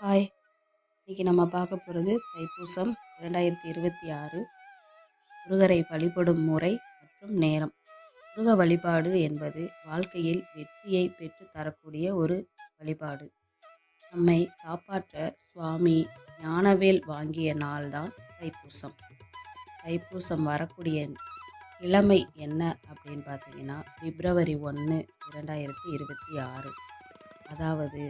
Hi, இன்றைக்கி நம்ம பார்க்க போகிறது தைப்பூசம் 2026 முருகரை வழிபடும் முறை மற்றும் நேரம். முருக வழிபாடு என்பது வாழ்க்கையில் வெற்றியை பெற்று தரக்கூடிய ஒரு வழிபாடு. நம்மை காப்பாற்ற சுவாமி ஞானவேல் வாங்கிய நாள்தான் தைப்பூசம். தைப்பூசம் வரக்கூடிய கிழமை என்ன அப்படின்னு பார்த்தீங்கன்னா பிப்ரவரி 1, 2026, அதாவது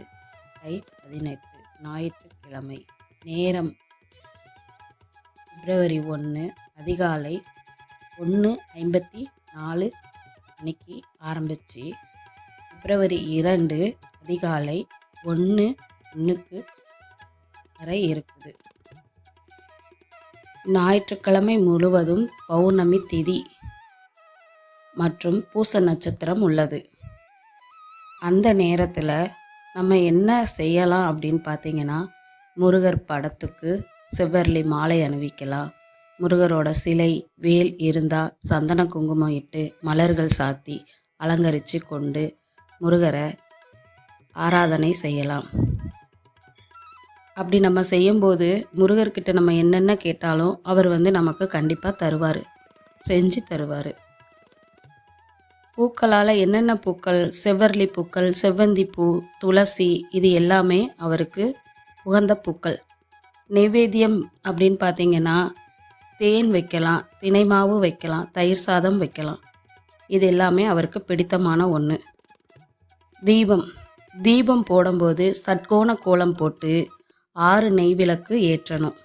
தை 18, ஞாயிற்றுக்கிழமை. நேரம் பிப்ரவரி 1 அதிகாலை 1:54 மணிக்கு ஆரம்பித்து பிப்ரவரி 2 அதிகாலை 1:01 வரை இருக்குது. ஞாயிற்றுக்கிழமை முழுவதும் பௌர்ணமி திதி மற்றும் பூச நட்சத்திரம் உள்ளது. அந்த நேரத்தில் நம்ம என்ன செய்யலாம் அப்படின்னு பார்த்தீங்கன்னா, முருகர் படத்துக்கு செவ்வரளி மாலை அணிவிக்கலாம். முருகரோட சிலை, வேல் இருந்தால் சந்தன குங்குமம் இட்டு மலர்கள் சாத்தி அலங்கரித்து கொண்டு முருகரை ஆராதனை செய்யலாம். அப்படி நம்ம செய்யும்போது முருகர்கிட்ட நம்ம என்னென்ன கேட்டாலும் அவர் நமக்கு கண்டிப்பாக தருவார், செஞ்சு தருவார். பூக்களால் என்னென்ன பூக்கள், செவ்வரளி பூக்கள், செவ்வந்தி பூ, துளசி, இது எல்லாமே அவருக்கு உகந்த பூக்கள். நைவேத்தியம் அப்படின்னு பார்த்தீங்கன்னா தேன் வைக்கலாம், தினை மாவு வைக்கலாம், தயிர் சாதம் வைக்கலாம். இது எல்லாமே அவருக்கு பிடித்தமான ஒன்று. தீபம் போடும்போது சட்கோண கோலம் போட்டு 6 நெய் விளக்கு ஏற்றணும்.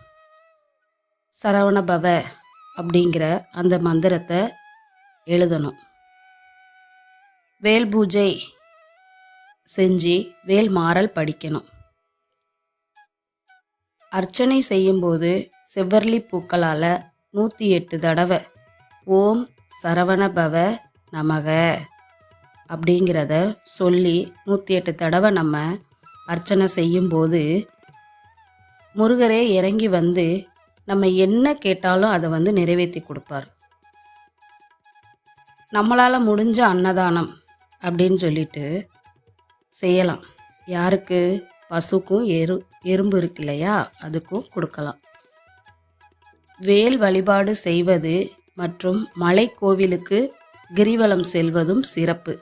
சரவணபவ அப்படிங்கிற அந்த மந்திரத்தை எழுதணும். வேல் பூஜை செஞ்சு வேல் மாறல் படிக்கணும். அர்ச்சனை செய்யும்போது செவ்வரளி பூக்களால் 108 தடவை ஓம் சரவணபவ நமக அப்படிங்கிறத சொல்லி 108 தடவை நம்ம அர்ச்சனை செய்யும்போது முருகரே இறங்கி வந்து நம்ம என்ன கேட்டாலும் அதை நிறைவேற்றி கொடுப்பார். நம்மளால் முடிஞ்ச அன்னதானம் அப்படின்னு சொல்லிட்டு செய்யலாம். யாருக்கு? பசுக்கும் எறும்பு இருக்கு இல்லையா, அதுக்கும் கொடுக்கலாம். வேல் வழிபாடு செய்வது மற்றும் மலை கோவிலுக்கு கிரிவலம் செல்வதும் சிறப்பு.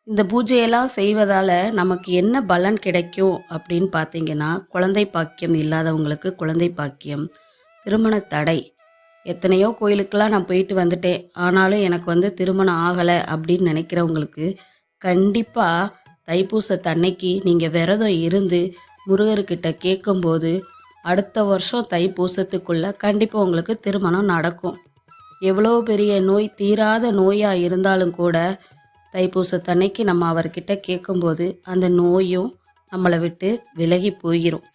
இந்த பூஜையெல்லாம் செய்வதால் நமக்கு என்ன பலன் கிடைக்கும் அப்படின்னு பார்த்தீங்கன்னா, குழந்தை பாக்கியம் இல்லாதவங்களுக்கு குழந்தை பாக்கியம், திருமண தடை. எத்தனையோ கோயிலுக்கெல்லாம் நான் போயிட்டு வந்துட்டேன், ஆனாலும் எனக்கு திருமணம் ஆகலை அப்படின்னு நினைக்கிறவங்களுக்கு கண்டிப்பாக தைப்பூசத்தன்னைக்கு நீங்கள் விரதம் இருந்து முருகர்கிட்ட கேட்கும்போது அடுத்த வருஷம் தைப்பூசத்துக்குள்ளே கண்டிப்பாக உங்களுக்கு திருமணம் நடக்கும். எவ்வளோ பெரிய நோய், தீராத நோயாக இருந்தாலும் கூட தைப்பூசத்தன்னைக்கு நம்ம அவர்கிட்ட கேட்கும்போது அந்த நோயும் நம்மளை விட்டு விலகி போயிடும்.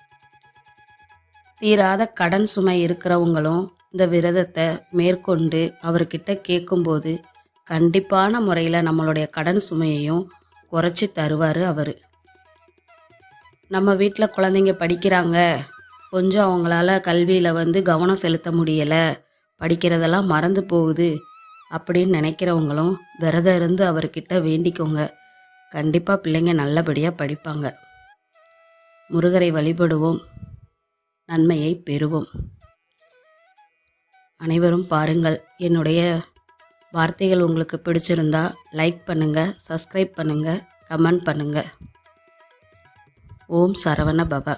தீராத கடன் சுமை இருக்கிறவங்களும் இந்த விரதத்தை மேற்கொண்டு அவர்கிட்ட கேட்கும்போது கண்டிப்பான முறையில் நம்மளுடைய கடன் சுமையையும் குறைச்சி தருவார் அவர். நம்ம வீட்டில் குழந்தைங்க படிக்கிறாங்க, கொஞ்சம் அவங்களால கல்வியில் கவனம் செலுத்த முடியலை, படிக்கிறதெல்லாம் மறந்து போகுது அப்படின்னு நினைக்கிறவங்களும் விரதம் இருந்து அவர்கிட்ட வேண்டிக்கோங்க. கண்டிப்பாக பிள்ளைங்க நல்லபடியாக படிப்பாங்க. முருகரை வழிபடுவோம், நன்மையை பெறுவோம். அனைவரும் பாருங்கள். என்னுடைய வார்த்தைகள் உங்களுக்கு பிடிச்சிருந்தா லைக் பண்ணுங்கள், சப்ஸ்கிரைப் பண்ணுங்கள், கமெண்ட் பண்ணுங்கள். ஓம் சரவண பவ.